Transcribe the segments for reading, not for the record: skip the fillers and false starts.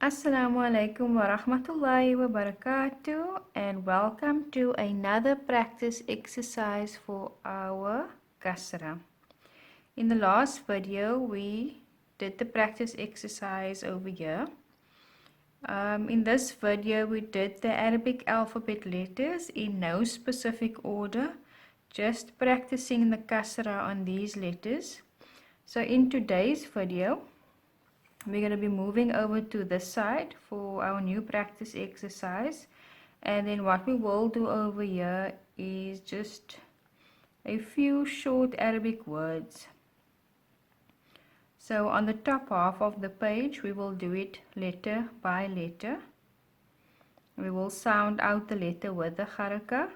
Assalamu alaikum wa rahmatullahi wa barakatuh, and welcome to another practice exercise for our Kasra. In the last video we did the practice exercise over here. In this video we did the Arabic alphabet letters in no specific order, just practicing the Kasra on these letters. So in today's video we're going to be moving over to this side for our new practice exercise, and then what we will do over here is just a few short Arabic words. So on the top half of the page we will do it letter by letter. We will sound out the letter with the Haraka,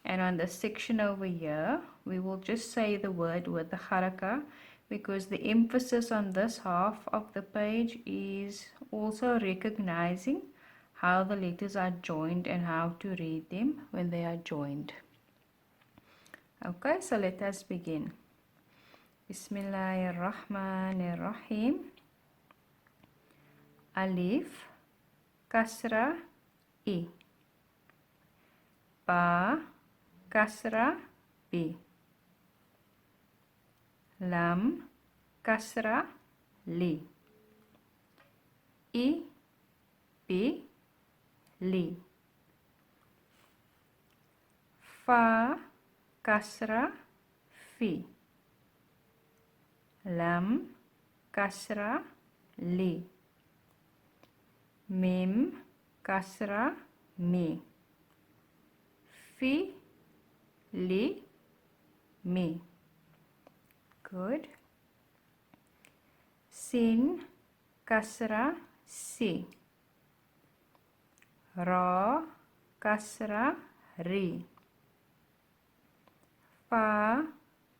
and on the section over here we will just say the word with the Haraka, because the emphasis on this half of the page is also recognizing how the letters are joined and how to read them when they are joined. Okay, so let us begin. Bismillahirrahmanirrahim. Alif, Kasra, I. Ba, Kasra, B. Lam, Kasra, Li. I, B, Li. Fa, Kasra, Fi. Lam, Kasra, Li. Mim, Kasra, Mi. Fi, Li, Mi. Good. Sin, Kasra, Si. Ra, Kasra, Ri. Fa,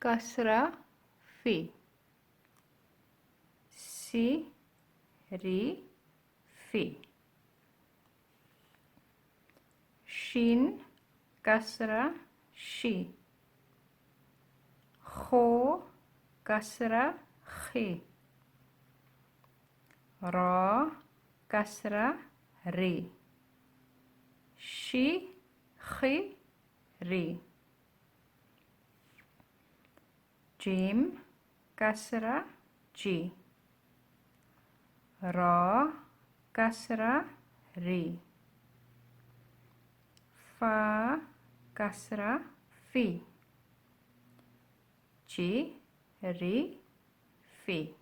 Kasra, Fi. Si, Ri, Fi. Shin, Kasra, Shi. Kho, Kasra, Khi. Ra, Kasra, Ri. Shi, Khi, Ri. Jim, Kasra, Ji. Ra, Kasra, Ri. Fa, Kasra, Fi. Ji, Ri, Fi.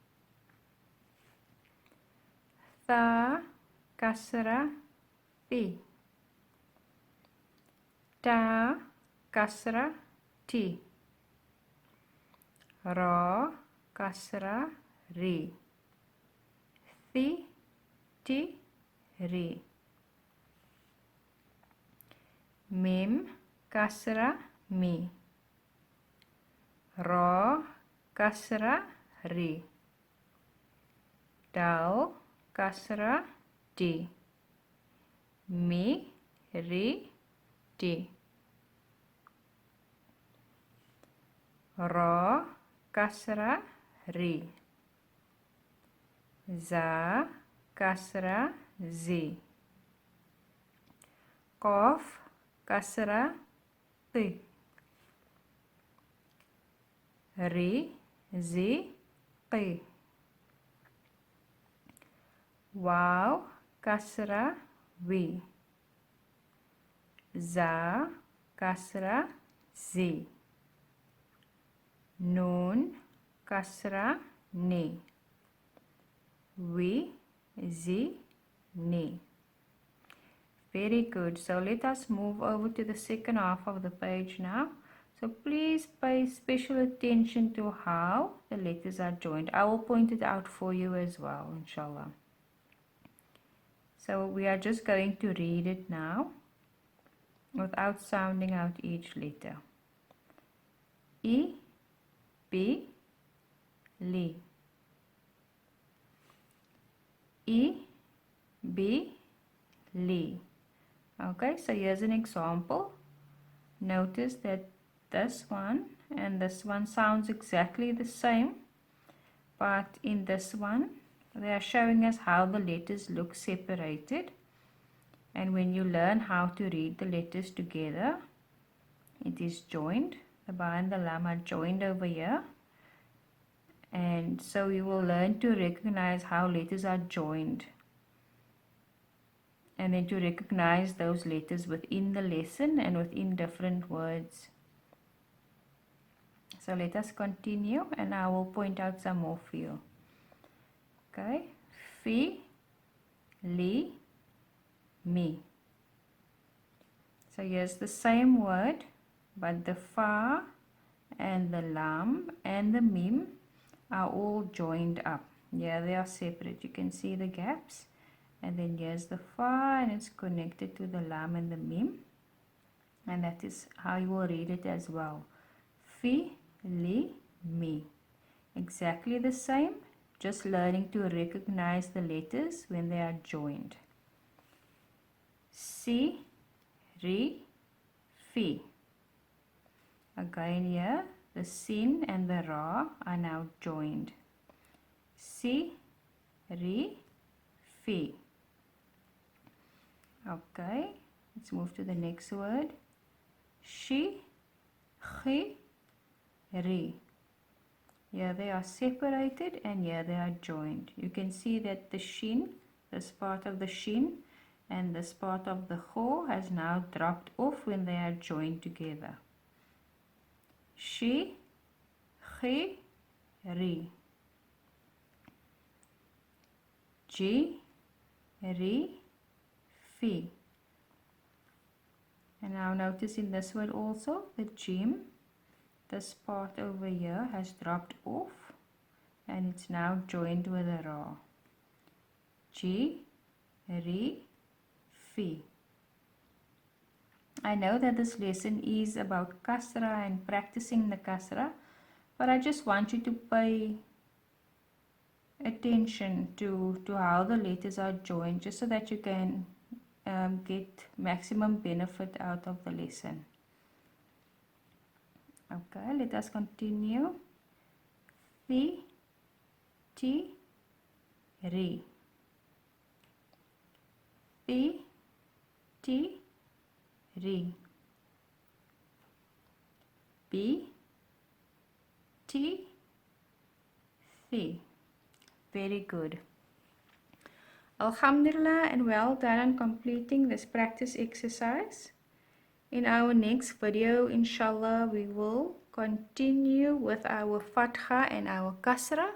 Tha, Kasra, Pi. Ta, Kasra, Ti. Ra, Kasra, Ri. Thi, Ti, Ri. Mim, Kasra, Mi. Ra, Kasra, Ri. Dal, Kasra, Di. Mi, Ri, Di. Ra, Kasra, Ri. Za, Kasra, Zi. Qaf, Kasra, Ti. Ri, Zi, Qi. Waw, Kasra, Wi. Za, Kasra, Zi. Noon, Kasra, Ni. Wi, Zi, Ni. Very good. So let us move over to the second half of the page now. So please pay special attention to how the letters are joined. I will point it out for you as well, inshallah. So we are just going to read it now without sounding out each letter. I, B, Li. I, B, Li. Okay, so here's an example. Notice that this one and this one sounds exactly the same, but in this one They are showing us how the letters look separated. And when you learn how to read the letters together, it is joined. The ba and the lam are joined over here. And so you will learn to recognize how letters are joined. And then to recognize those letters within the lesson and within different words. So let us continue, and I will point out some more for you. Okay, fi, li, mi. So here's the same word, but the fa and the lam and the mim are all joined up. Yeah, they are separate. You can see the gaps. And then here's the fa, and it's connected to the lam and the mim. And that is how you will read it as well. Fi, li, mi. Exactly the same, just learning to recognize the letters when they are joined. Si, ri, fi. Again here, the sin and the ra are now joined. Si, ri, fi. Okay, let's move to the next word. Shi, khi, ri. Here they are separated and here they are joined. You can see that the shin, this part of the shin and this part of the kho has now dropped off when they are joined together. Shi, khi, ri. Ji, ri, fi. And now notice in this word also, the jim, this part over here has dropped off and it's now joined with a ra. Ji, ri, fi. I know that this lesson is about Kasra and practicing the Kasra, but I just want you to pay attention to how the letters are joined, just so that you can get maximum benefit out of the lesson. Okay, let us continue. Fi, ti, ri. Fi, ti, ri. Bi, ti, fi. Very good. Alhamdulillah, and well done on completing this practice exercise. In our next video, inshallah, we will continue with our Fatha and our Kasra,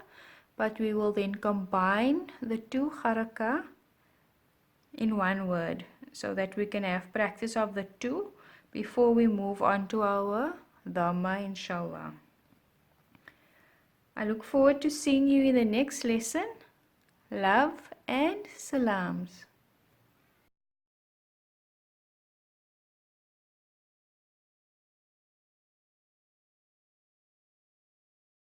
but we will then combine the two Haraka in one word so that we can have practice of the two before we move on to our Dhamma, inshallah. I look forward to seeing you in the next lesson. Love and salams.